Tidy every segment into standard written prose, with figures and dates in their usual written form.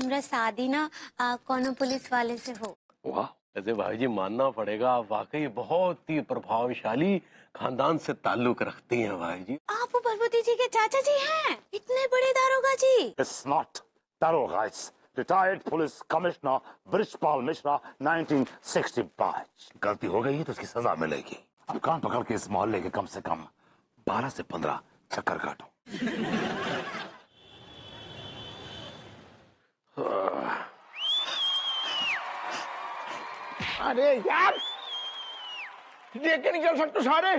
हमरा शादी ना कोनो पुलिस वाले से हो। वाह, ऐसे भाई जी मानना पड़ेगा, आप वाकई बहुत ही प्रभावशाली खानदान से ताल्लुक रखती हैं भाई जी। आप वो भगवती जी के चाचा जी हैं, इतने बड़े दारोगा जी। It's not Daroga, it's retired police commissioner Brijpal Mishra 1965। गलती हो गई है तो उसकी सजा मिलेगी। अब कान पकड़ के इस मोहल्ले के कम से कम 12 से 15 चक्कर काटो। अरे यार, देख के नहीं चल सकते सारे।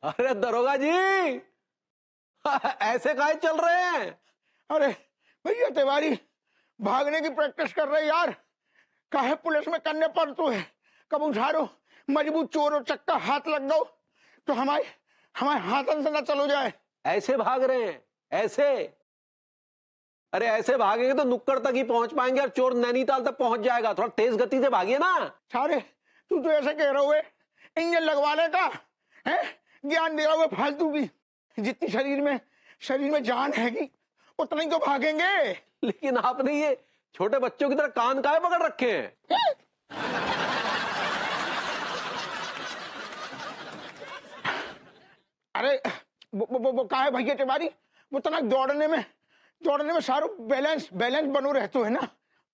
अरे दरोगा जी ऐसे काहे चल रहे हैं? अरे भैया तिवारी भागने की प्रैक्टिस कर रहे यार। काहे पुलिस में करने पर तू है, कब उझारो मजबूत चोर और चक्का हाथ लग गो तो हमारे हमारे हाथन से ना चलो जाए। ऐसे भाग रहे हैं ऐसे? अरे ऐसे भागेंगे तो नुक्कड़ तक ही पहुंच पाएंगे और चोर नैनीताल तक पहुंच जाएगा। थोड़ा तेज गति से भागिए ना। सारे तू तो ऐसे कह रहे हुए इंजन लगवाने का है, ज्ञान दे रहा हुए फालतू की। जितनी शरीर में जान हैगी उतना ही तो भागेंगे। लेकिन आपने ये छोटे बच्चों की तरह कान काहे पकड़ रखे हैं? अरे वो काहे भैया तिवारी, वो तना दौड़ने में सारो बैलेंस बनो रहते है ना।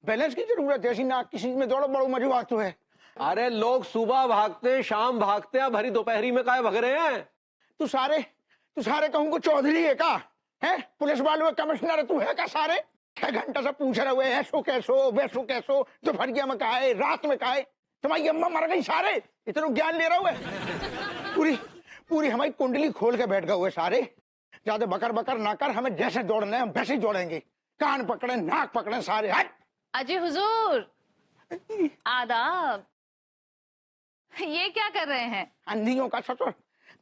बैलेंस की जरूरत है, ऐसी ना किसी में दौड़ो बड़ो मजा आता है। अरे लोग सुबह भागते हैं, शाम भागते हैं, भरी दोपहरी में काहे भाग रहे हैं? तू सारे कहूँ को चौधरी है का है, पुलिस वालों कमिश्नर तू है का? सारे 6 घंटा से पूछ रहे हुए ऐसो कैसो वैसो कैसो, दोपहरिया में कहा है, रात में कहा है। तुम्हारी अम्मा मर गई सारे, इतना ज्ञान ले रहे हुए। पूरी हमारी कुंडली खोल के बैठ गए हुए सारे। ज्यादा बकर ना कर, हमें जैसे दौड़ना है हम वैसे ही दौड़ेंगे। कान पकड़े नाक पकड़े सारे। हट अजी हुजूर, आदाब। ये क्या कर रहे हैं? अंधियों का सचो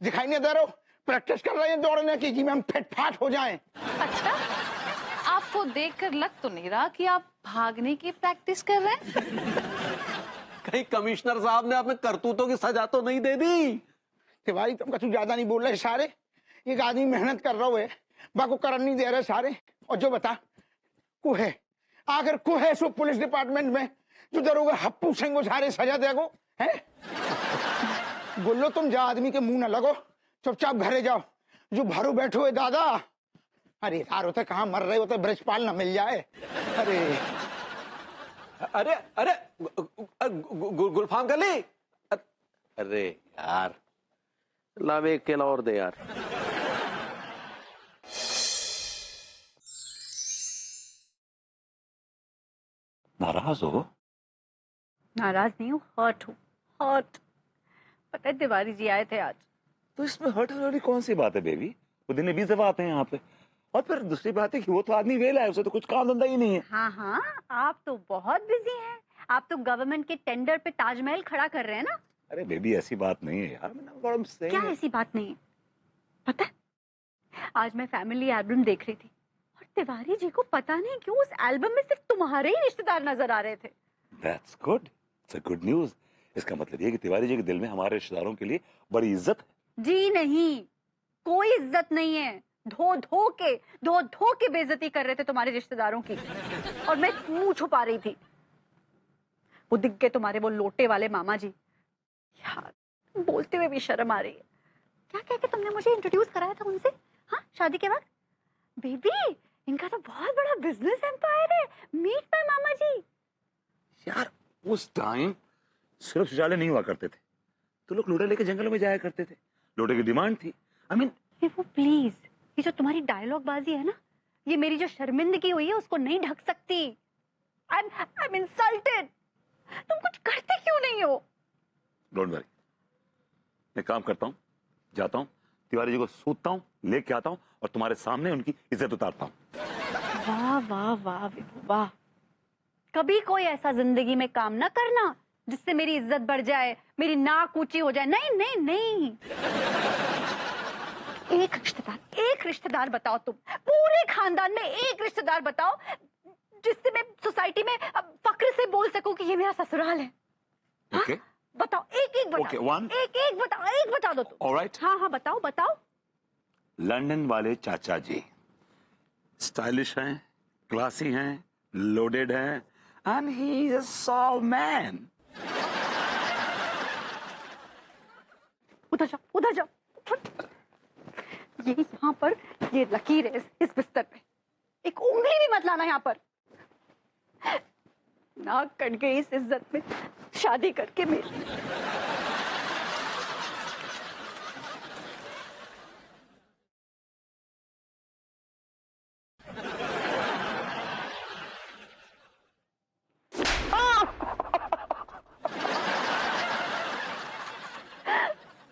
दिखाई नहीं दे रहा, प्रैक्टिस कर रहे हैं दौड़ने की जी, में हम फिट फाट हो जाएं। अच्छा, आपको देखकर लग तो नहीं रहा कि आप भागने की प्रैक्टिस कर रहे हैं? कहीं कमिश्नर साहब ने अपने करतूतों की सजा तो नहीं दे दी? तिवारी तुम कछु ज्यादा नहीं बोल रहे सारे। एक आदमी मेहनत कर रहा है, बाको करन नहीं दे रहे सारे। और जो बता कुहे आखिर कुहे सो पुलिस डिपार्टमेंट में जो दरोगा हप्पू सिंह को सारे सजा देगो है। बोलो तुम जा आदमी के मुंह न लगो, चुपचाप घरे जाओ। जो भरो बैठो है दादा। अरे यार होते कहाँ मर रहे होते, ब्रजपाल न मिल जाए। अरे अरे अरे गुलफाम गली। अरे यार लावे एक केला और दे यार। नाराज हो? नाराज नहीं हूँ, हर्ट हूँ, हर्ट। पता है तिवारी जी आए थे आज। तो इसमें हर्ट वाली कौन सी बात है बेबी? वो दिन में 20 दफा आते हैं यहाँ पे। और फिर दूसरी बात है कि वो तो आदमी वेला है, उसे तो कुछ काम धंधा ही नहीं है। हाँ, आप तो बहुत बिजी हैं। आप तो गवर्नमेंट के टेंडर पे ताजमहल खड़ा कर रहे हैं ना। अरे बेबी ऐसी बात नहीं है यार, क्या ऐसी बात नहीं है? पता है, आज मैं फैमिली एल्बम देख रही थी और तिवारी जी को पता नहीं क्यों उस एल्बम में सिर्फ तुम्हारे ही रिश्तेदार नजर आ रहे थे। That's good. It's a good news. इसका मतलब ये कि तिवारी जी के दिल में हमारे रिश्तेदारों के लिए बड़ी इज्जत है। जी नहीं, कोई इज्जत नहीं है। धो धो के बेइज्जती कर रहे थे तुम्हारे रिश्तेदारों की और मैं मुंह छुपा रही थी। वो दिख गए तुम्हारे वो लोटे वाले मामा जी। यार बोलते हुए भी शर्म आ रही है। क्या कह के तुमने मुझे इंट्रोड्यूस कराया था उनसे? हाँ, शादी के वक्त। बेबी इनका तो बहुत बड़ा बिजनेस एम्पायर है। मीट माय मामा जी। यार उस टाइम सिर्फ शौचालय नहीं हुआ करते थे, तो लोग लोटे लेके जंगलों में जाया करते थे। लोटे की डिमांड थी। आई मीन वो प्लीज, ये जो तुम्हारी डायलॉग बाजी है ना, ये मेरी जो शर्मिंदगी हुई है उसको नहीं ढक सकती। I'm insulted। तुम कुछ करते क्यों नहीं हो? डोंट वरी, मैं काम करता हूँ, जाता हूँ, तिवारी जी को सूतता हूँ, लेके आता हूँ और तुम्हारे सामने उनकी इज्जत उतारता हूँ। वाह वाह वाह विभू वाह। कभी कोई ऐसा जिंदगी में काम ना करना जिससे मेरी इज्जत बढ़ जाए, मेरी नाक ऊंची हो जाए। नहीं नहीं नहीं। एक रिश्तेदार बताओ, तुम पूरे खानदान में एक रिश्तेदार बताओ जिससे मैं सोसाइटी में फक्र से बोल सकूं कि ये मेरा ससुराल है। ओके हाँ? बताओ, एक बताओ। Okay, one. एक बता दो तुम। All right. हाँ बताओ। लंदन वाले चाचा जी स्टाइलिश हैं, क्लासी हैं, लोडेड हैं, and he is a soul man. उधर जाओ, उधर जाओ। ये यहाँ पर ये लकीर है इस बिस्तर पे, एक उंगली भी मत लाना यहाँ पर। नाक कट गई इस इज्जत में शादी करके मेरी।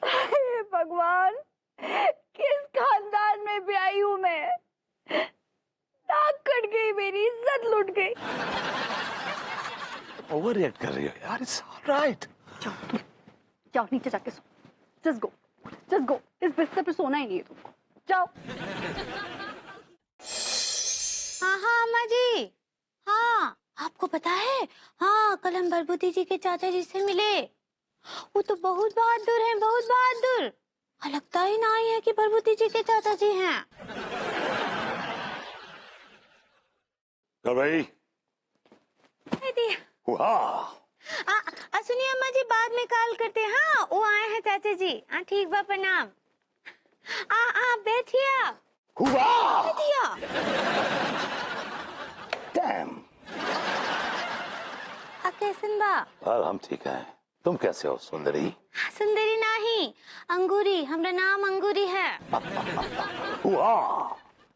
हे भगवान, किस खानदान में भी आई हूं मैं। नाक कट गई मेरी, इज्जत लुट गई। ओवर रिएक्ट कर रही हो यार, इट्स ऑलराइट। जाओ, जाओ नीचे जाके सो। Just go, just go. इस बिस्तर पे सोना ही नहीं है तुमको। जाओ। हाँ हाँ अम्मा जी, हाँ आपको पता है, हाँ कल हम बरबूती जी के चाचा जी से मिले। वो तो बहुत बहादुर हैं, बहुत बहादुर। लगता ही नहीं है कि बरबूती जी के चाचा जी हैं। तो भाई सुनिए अम्मा जी, बाद में कॉल करते हैं। हाँ वो आए हैं चाचा जी। हाँ ठीक बा, प्रणाम। बैठिए आप। डैम। कैसन बा? well, हम ठीक हैं, तुम कैसे हो सुंदरी? सुंदरी नहीं, अंगूरी। हमारा नाम अंगूरी है।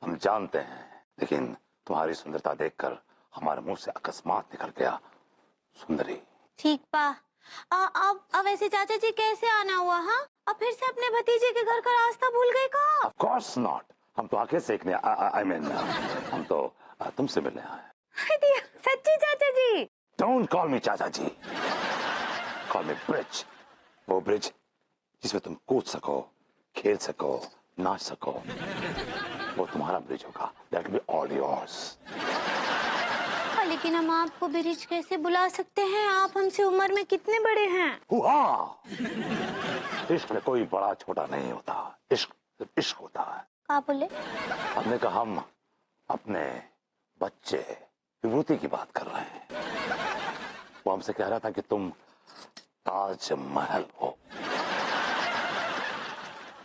हम जानते हैं, लेकिन तुम्हारी सुंदरता देखकर हमारे मुंह से अकस्मात निकल गया सुंदरी। ठीक बा। अब ऐसे चाचा जी कैसे आना हुआ? हाँ अब फिर से अपने भतीजे के घर का रास्ता भूल गए का? Of course not. हम तो आके सीखने I mean, हम तो तुमसे मिलने आए। सच्ची चाचा जी? Don't call me चाचा जी, call me ब्रिज। वो ब्रिज जिसमें तुम कूद सको, खेल सको, नाच सको, वो तुम्हारा ब्रिज होगा। That will be all yours। लेकिन हम आपको ब्रिज कैसे बुला सकते हैं? आप हमसे उम्र में कितने बड़े हैं? इश्क में कोई बड़ा छोटा नहीं होता, इश्क सिर्फ इश्क होता है। क्या बोले? हमने कहा हम अपने बच्चे विभूति की बात कर रहे हैं। वो हमसे कह रहा था कि तुम ताजमहल हो।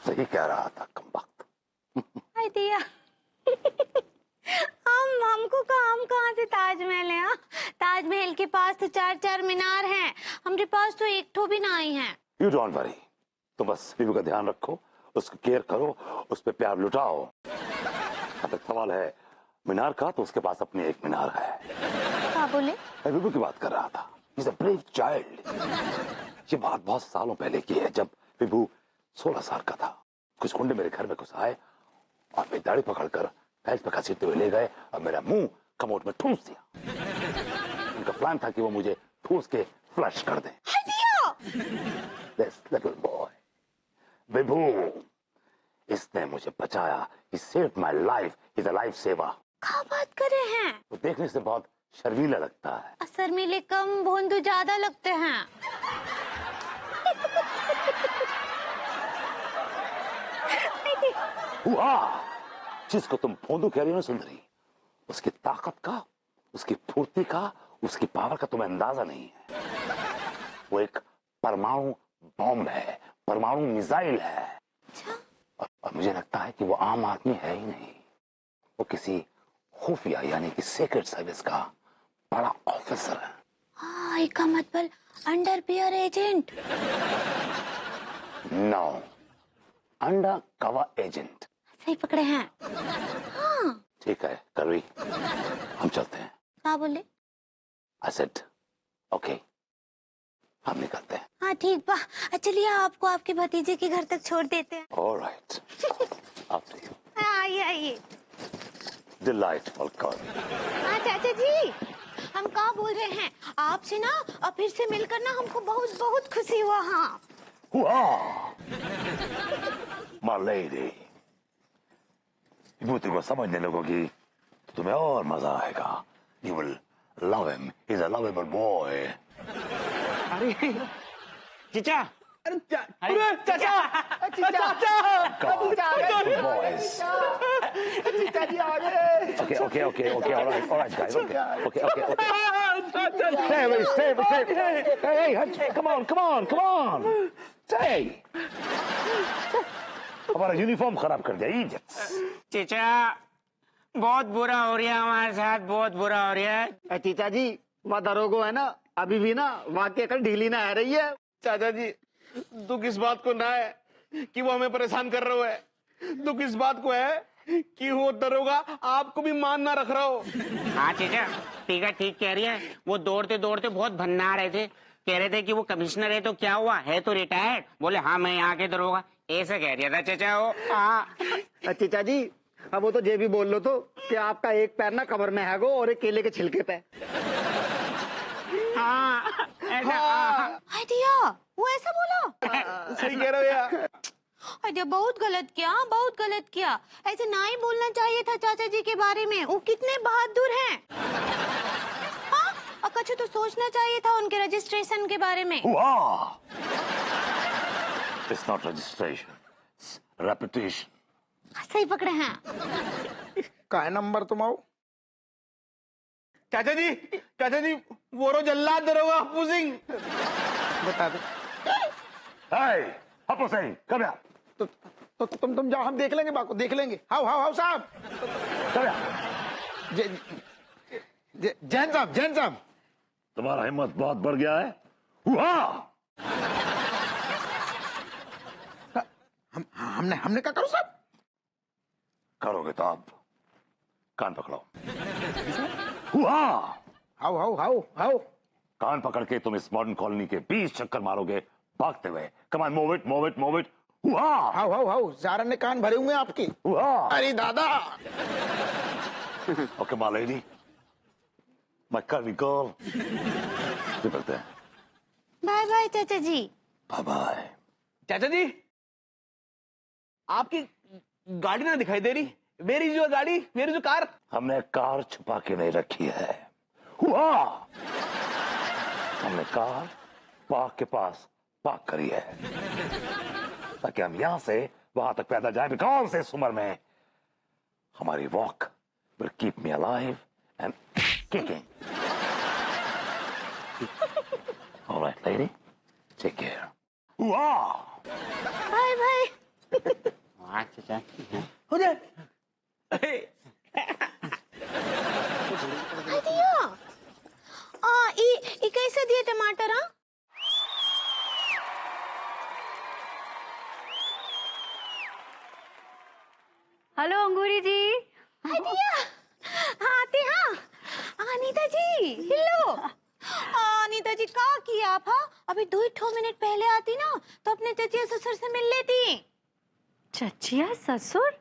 सही कह रहा था कमबख्त। दिया हमको हम कहाँ से ताजमहल है? हाँ? ताजमहल के पास तो 4 मीनार हैं, हमारे पास तो एक ठो भी नहीं है। You don't worry, तुम बस बीबी का ध्यान रखो, उसकी केयर करो, उस पर प्यार लुटाओ। अब एक सवाल है मीनार का, तो उसके पास अपनी एक मीनार है। क्या बोले? मैं बीबी की बात कर रहा था। He's a brave child। ये बात बहुत सालों पहले की है, जब विभू 16 साल का था। कुछ गुंडे मेरे घर में घुस आए और मेरी दाढ़ी पकड़कर फैज पे घसीटते हुए ले गए और मेरा मुंह कमोड में ठूस दिया। उनका प्लान था कि वो मुझे ठूस के फ्लश कर दें। This little boy, विभू, इसने मुझे बचाया। He saved my life। He's a life saver। क्या बात कर रहे हैं? वो देखने से बहुत शर्मीला लगता है। असर मिले कम, भोंदू ज्यादा लगते हैं। जिसको तुम भोंदू कह रही हो ना सुंदरी, उसकी ताकत का, उसकी फुर्ती का, उसकी पावर का तुम्हें अंदाजा नहीं है। वो एक परमाणु बॉम्ब है, परमाणु मिसाइल है। और मुझे लगता है कि वो आम आदमी है ही नहीं, वो किसी खुफिया यानी कि सीक्रेट सर्विस का बड़ा ऑफिसर है। हाँ, इसका मतलब underwear agent. No, under cover agent. सही पकड़े हैं। हाँ। ठीक है करवी, हम चलते हैं। क्या बोले? I said, okay, हम निकलते हैं। हाँ ठीक बा, चलिए आपको आपके भतीजे के घर तक छोड़ देते हैं। All right, after you। आइए आइए। Delightful girl। हाँ चाचा जी, हम कहाँ बोल रहे हैं आपसे ना, और फिर से मिलकर ना हमको बहुत बहुत खुशी हुआ। हाँ My lady, विभूति को समझने लगोगी तो तुम्हें और मजा आएगा। You will love him, he's a lovable boy। अरे चीचा, अरे चाचा, boys. चाचा जी आ गए। Okay. All right, guys. Okay. Stay. Hey, come on. Stay. हमारा यूनिफॉर्म खराब कर दिया, idiots. चचा बहुत बुरा हो रहा है हमारे साथ, बहुत बुरा हो रहा है। चीचा जी, वहाँ दरोगो है ना, अभी भी ना वहाँ की अकल ढीली ना आ रही है। चाचा जी, दुख इस बात को ना है कि वो हमें परेशान कर रहा है, दुख इस बात को है कि वो दरोगा आपको भी मान ना रख रहा हो। हाँ चचा, ठीक कह रही है। वो दौड़ते बहुत भन्ना रहे थे, कह रहे थे कि वो कमिश्नर है तो क्या हुआ, है तो रिटायर्ड। बोले हाँ मैं यहाँ के दरोगा, ऐसा कह रहा था चचा वो। हाँ चीचा जी, अब वो तो जे भी बोल लो तो कि आपका एक पैर ना कमर में है गो और एक केले के छिलके पे। हाँ ऐसा। आइडिया, वो ऐसा बोला? सही कह रहे हो यार। आइडिया बहुत गलत किया। ऐसे ना ही बोलना चाहिए था चाचा जी के बारे में। वो कितने बहादुर हैं। हाँ, और कुछ तो सोचना चाहिए था उनके रजिस्ट्रेशन के बारे में। Wow. It's not registration, it's reputation. सही पकड़े हैं। का है नंबर तुम आओ? चाचा जी, वो रो जल्लाद दरोगा हप्पू सिंह। बता दे। Hey, Happu Singh, come here. तो तुम जाओ, हम देख लेंगे बाको, देख लेंगे। हाउ साहब। Come here. जैन साहब। तुम्हारा हिम्मत बहुत बढ़ गया है। हुआ। हमने क्या करो साहब? करोगे तो आप कान पकड़ो। हुआ। हाउ। कान पकड़ के तुम इस मॉडर्न कॉलोनी के 20 चक्कर मारोगे भागते हुए। Come on, move it. हुआ। हाउ सारा ने कान भरे हुए हैं आपके। हुआ। अरे दादा। Okay my lady, my curvy girl, निकलते हैं। बाय बाय चाचा जी। बाय। चाचा जी, आपकी गाड़ी ना दिखाई दे रही। मेरी जो कार। हमने कार छुपा के नहीं रखी है। हुआ। हमने कार पार्क के पास पार्क करी है ताकि हम यहां से वहां तक पैदल जाए, बिकॉज इस उम्र में हमारी walk will keep me alive and kicking. Alright lady, take care. हुआ। बाय। हाँ चचा। हो जाए। आइडिया। ई कैसे दिए टमाटर? हाँ, हेलो अंगूरी जी। आइडिया। आते हाँ। अनीता जी, हेलो। अनीता जी, क्या किया आप? हाँ, अभी 2 मिनट पहले आती ना तो अपने चचिया ससुर से मिल लेती। चचिया ससुर?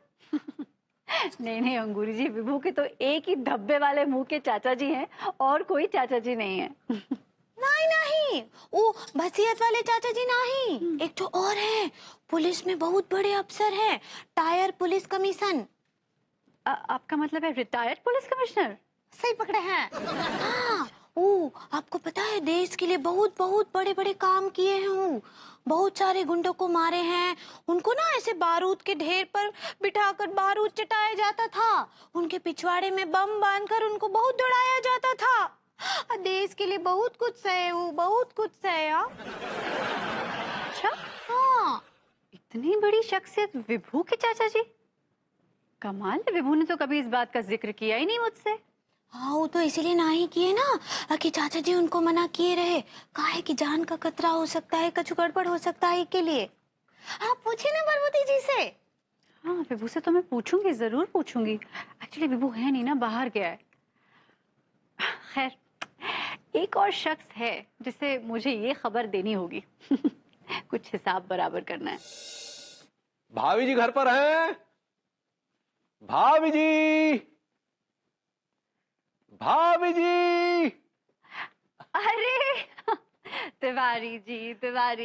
नहीं अंगूरी जी, विभू के तो एक ही धब्बे वाले मुंह के चाचा जी हैं और कोई चाचा जी नहीं है। नहीं, वो बसियत वाले चाचा जी नहीं, एक तो और है, पुलिस में बहुत बड़े अफसर है, टायर पुलिस कमीशन। आपका मतलब है रिटायर्ड पुलिस कमिश्नर? सही पकड़े हैं। हाँ, वो आपको पता है देश के लिए बहुत बड़े बड़े काम किए हैं। वो बहुत सारे गुंडों को मारे हैं। उनको ना ऐसे बारूद के ढेर पर बिठाकर बारूद चटाया जाता था। उनके पिछवाड़े में बम बांधकर उनको बहुत दौड़ाया जाता था। देश के लिए बहुत कुछ सहे वो, बहुत कुछ सहे। अच्छा, हाँ, इतनी बड़ी शख्सियत विभू के चाचा जी। कमाल है, विभू ने तो कभी इस बात का जिक्र किया ही नहीं मुझसे। हाँ, वो तो इसीलिए ना ही किए ना कि चाचा जी उनको मना किए रहे। काहे कि जान का खतरा हो सकता है, कुछ गड़बड़ हो सकता है के लिए। आप पूछे ना पार्वती जी से। हाँ, विभू से तो मैं पूछूंगी, जरूर पूछूंगी। एक्चुअली विभू है नहीं ना, बाहर गया है। खैर, एक और शख्स है जिसे मुझे ये खबर देनी होगी। कुछ हिसाब बराबर करना है। भाभी जी घर पर हैं? भाभी जी। अरे तिवारी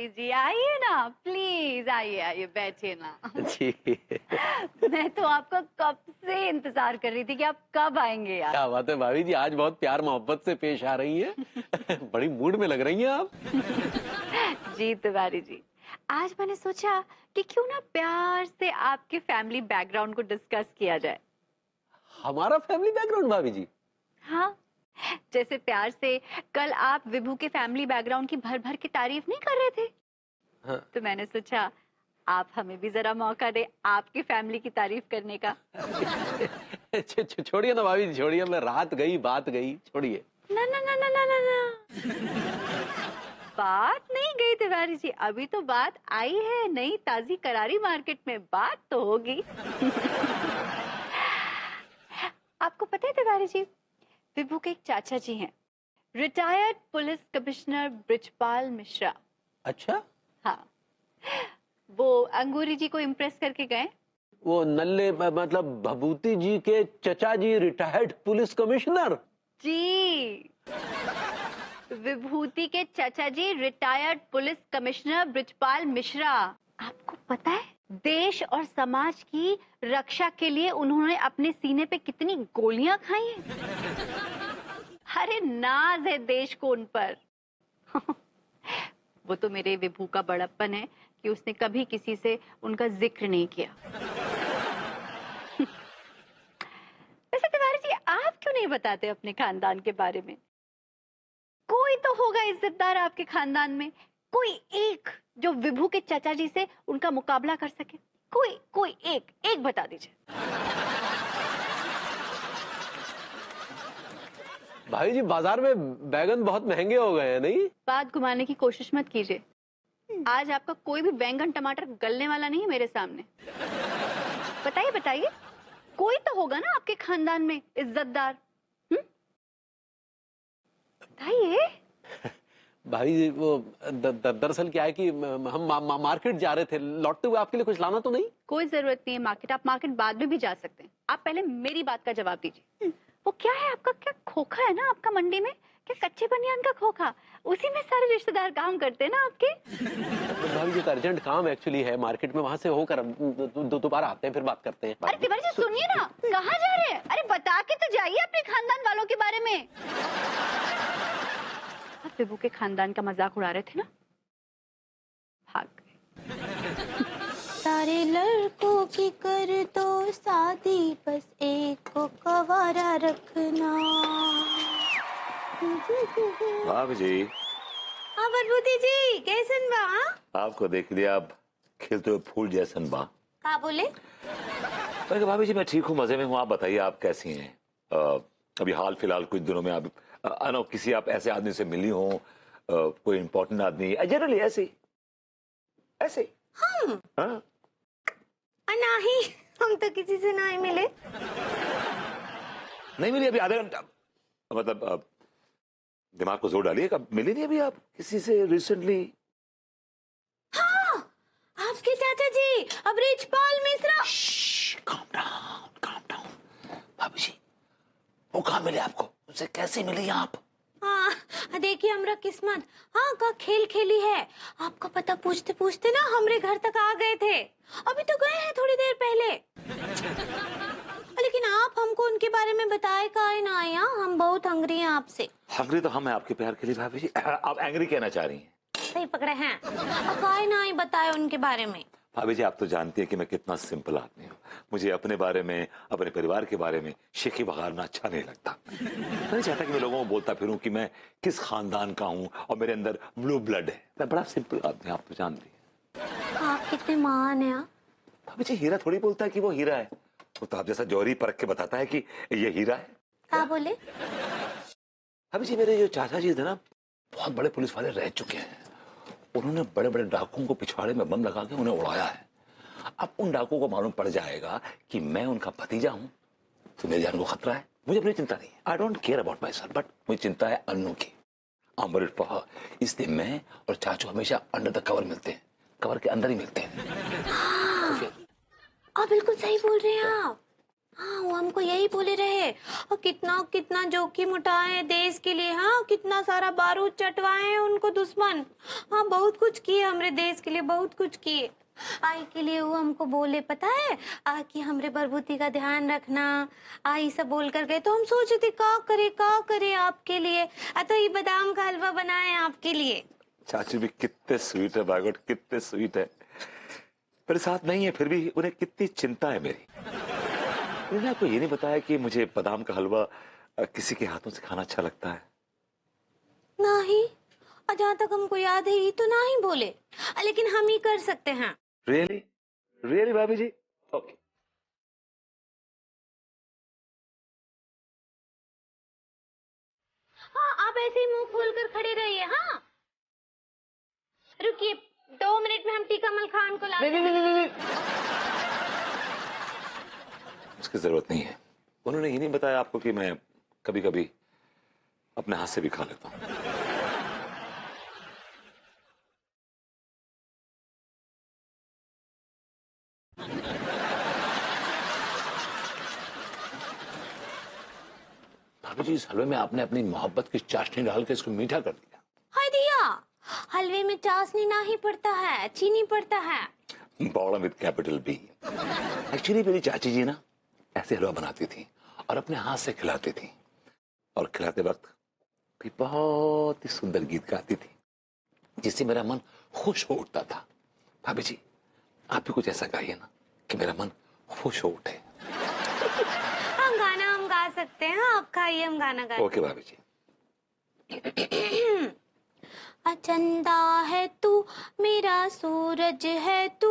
जी आइए ना, प्लीज आइए बैठिए ना। जी, मैं तो आपका कब से इंतजार कर रही थी कि आप कब आएंगे यार। क्या बात है भाभी जी, आज बहुत प्यार मोहब्बत से पेश आ रही हैं। बड़ी मूड में लग रही हैं आप। जी तिवारी जी, आज मैंने सोचा कि क्यों ना प्यार से आपके फैमिली बैकग्राउंड को डिस्कस किया जाए। हमारा फैमिली बैकग्राउंड भाभी जी? हाँ, जैसे प्यार से कल आप विभू के फैमिली बैकग्राउंड की भर भर के तारीफ नहीं कर रहे थे? हाँ। तो मैंने सोचा आप हमें भी जरा मौका दे आपकी फैमिली की तारीफ करने का। छोड़िए ना भाभी जी, छोड़िए। मैं रात गई बात गई, छोड़िए। ना ना ना ना ना ना ना बात नहीं गई तिवारी जी, अभी तो बात आई है नई ताजी करारी मार्केट में, बात तो होगी। आपको पता है तिवारी जी, विभू के एक चाचा जी हैं, retired police commissioner Brijpal Mishra. अच्छा? हाँ, वो अंगूरी जी को इम्प्रेस करके गए। वो नल्ले मतलब भभूति जी के चचा जी रिटायर्ड पुलिस कमिश्नर? जी, विभूति के चाचा जी retired police commissioner Brijpal Mishra. आपको पता है देश और समाज की रक्षा के लिए उन्होंने अपने सीने पे कितनी गोलियां खाई हैं? अरे नाज है देश को उन पर। वो तो मेरे विभू का बड़प्पन है कि उसने कभी किसी से उनका जिक्र नहीं किया। वैसे तिवारी जी आप क्यों नहीं बताते अपने खानदान के बारे में? कोई तो होगा इज्जतदार आपके खानदान में, कोई एक जो विभू के चाचा जी से उनका मुकाबला कर सके। कोई एक बता दीजिए। भाई जी बाजार में बैगन बहुत महंगे हो गए हैं, नहीं? बात घुमाने की कोशिश मत कीजिए। आज आपका कोई भी बैंगन टमाटर गलने वाला नहीं है मेरे सामने। बताइए कोई तो होगा ना आपके खानदान में इज्जतदार। बताइए। भाई जी वो दरअसल क्या है कि हम मार्केट जा रहे थे, लौटते हुए आपके लिए कुछ लाना तो नहीं? कोई जरूरत नहीं है मार्केट, आप मार्केट बाद में भी जा सकते हैं। आप पहले मेरी बात का जवाब दीजिए। वो क्या है आपका, क्या खोखा है ना आपका मंडी में, क्या कच्चे बनियान का खोखा? उसी में सारे रिश्तेदार काम करते हैं ना आपके। तो भाई जी अर्जेंट काम एक्चुअली है मार्केट में, वहां से होकर दोबारा आते हैं, फिर बात करते हैं। अरे तिवारी जी सुनिए ना, कहाँ जा रहे हैं? अरे बता के तो जाइए अपने खानदान वालों के बारे में। आप विभू के खानदान का मजाक उड़ा रहे थे ना, भाग गए। सारे लड़कों की कर दो शादी, बस एक को कवारा रखना। भाभी जी। हाँ बरबूती जी, कैसन बा? आपको देख लिया, आप खिलते हुए फूल जैसन बा। का बोले? मैं कहा, भाभी जी मैं ठीक हूँ, मजे में हूँ, आप बताइए आप कैसी हैं? अभी हाल फिलहाल कुछ दिनों में आप किसी आप ऐसे आदमी से मिली हो, कोई इंपॉर्टेंट आदमी, जनरली ऐसे हम? हाँ? नहीं, हम तो किसी से नहीं मिले। नहीं मिली अभी आधे घंटा, मतलब दिमाग को जोर डालिए, कब मिली नहीं अभी आप किसी से रिसेंटली? हाँ, आपके चाचा जी बृजपाल मिश्रा। calm down। भाभी जी वो कहाँ मिले आपको, उनसे कैसे मिली आप? हाँ देखिए हमरा किस्मत, हाँ का खेल खेली है। आपका पता पूछते पूछते ना हमरे घर तक आ गए थे। अभी तो गए हैं थोड़ी देर पहले। लेकिन आप हमको उनके बारे में बताए काहे ना आया? हम बहुत हंग्री हैं आपसे। हंग्री तो हम है आपके प्यार के लिए भाभी जी। आप एंग्री कहना चाह रही हैं? सही पकड़े हैं। काहे ना ही बताए उनके बारे में। भाभी जी आप तो जानती हैं कि मैं कितना सिंपल आदमी हूँ, मुझे अपने बारे में, अपने परिवार के बारे में शेखी बघारना अच्छा नहीं लगता। मैं नहीं चाहता कि मैं लोगों को बोलता फिरूं कि मैं किस खानदान का हूँ और मेरे अंदर ब्लू ब्लड है। मैं बड़ा सिंपल आदमी, आप तो जानती हैं। आप कितने महान हैं। भाभी जी हीरा थोड़ी बोलता है कि वो हीरा है, वो तो आप जैसा जौहरी परख के बताता है कि ये हीरा है। क्या बोले? भाभी जी मेरे जो चाचा जी थे ना, बहुत बड़े पुलिस वाले रह चुके हैं। उन्होंने बड़े बड़े डाकुओं को पिछवाड़े में बम लगा के उन्हें उड़ाया है। अब उन डाकुओं को मालूम पड़ जाएगा कि मैं उनका भतीजा हूं तो मेरी जान को खतरा है। मुझे अपनी चिंता नहीं है, I don't care about my self, but मुझे चिंता है अन्नू की। I am worried for her. इसलिए मैं और चाचू हमेशा अंडर द कवर मिलते हैं, कवर के अंदर ही मिलते हैं। आप बिल्कुल सही बोल रहे हैं आप। हाँ वो हमको यही बोले रहे। और कितना कितना जोखिम उठाए देश के लिए। हाँ कितना सारा बारूद चटवाए उनको दुश्मन। हाँ बहुत कुछ किए हमरे देश के लिए, बहुत कुछ किए। आई के लिए वो हमको बोले पता है कि हमरे बरबूती का ध्यान रखना। आई सब बोल कर गए तो हम सोचे थे का करे आपके लिए। तो ये बादाम का हलवा बनाए आपके लिए। चाचू भी कितने स्वीट है, बाय गॉड कितने स्वीट है। मेरे साथ नहीं है फिर भी उन्हें कितनी चिंता है मेरी। उन्होंने आपको ये नहीं बताया कि मुझे बादाम का हलवा किसी के हाथों से खाना अच्छा लगता है? नहीं, और जहाँ तक हमको याद है ये तो ना ही बोले, लेकिन हम ही कर सकते हैं। रियली रियली भाभी जी? ओके। हाँ, आप ऐसे ही मुंह खोलकर खड़े रहिए। हाँ, रुकिए, 2 मिनट में हम टीकमल खान को ला। उसकी जरूरत नहीं है। उन्होंने ये नहीं बताया आपको कि मैं कभी कभी अपने हाथ से भी खा लेता हूं। भाभी जी, इस हलवे में आपने अपनी मोहब्बत की चाशनी डाल के इसको मीठा कर दिया। हाय दिया, हलवे में चाशनी ना ही पड़ता है, चीनी पड़ता है। Border with capital B. Actually मेरी चाची जी ना ऐसे हलवा बनाती थी और अपने हाथ से खिलाती थी, और खिलाते वक्त भी बहुत ही सुंदर गीत गाती थी जिससे मेरा मन खुश हो उठता था। भाभी जी, आप भी कुछ ऐसा गाइए ना कि मेरा मन खुश हो उठे। हम गाना हम गा सकते हैं, आप खाइए, हम गाना गाएंगे। ओके भाभी जी। चंदा है तू, मेरा सूरज है तू,